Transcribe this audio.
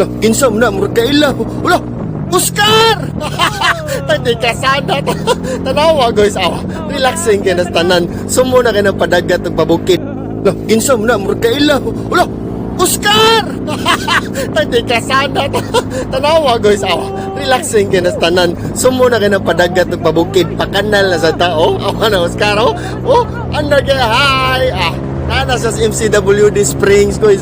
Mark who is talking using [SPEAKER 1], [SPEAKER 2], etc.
[SPEAKER 1] Lah, kinsa man na murkaila. Wala, Oscar! Tadi kasada. Tanawa guys, relaxing kayo na tanan. Sumo na kayo ng padagat ng pabukid. Lah, kinsa man na murkaila. Wala, Oscar! Tadi kasada. Tanawa guys, relaxing kayo na tanan. Sumo na kayo ng padagat ng pabukid. Pakanal na sa tao. Awa na Oscar, ano kaya, hi! Nana sa MCWD Springs guys,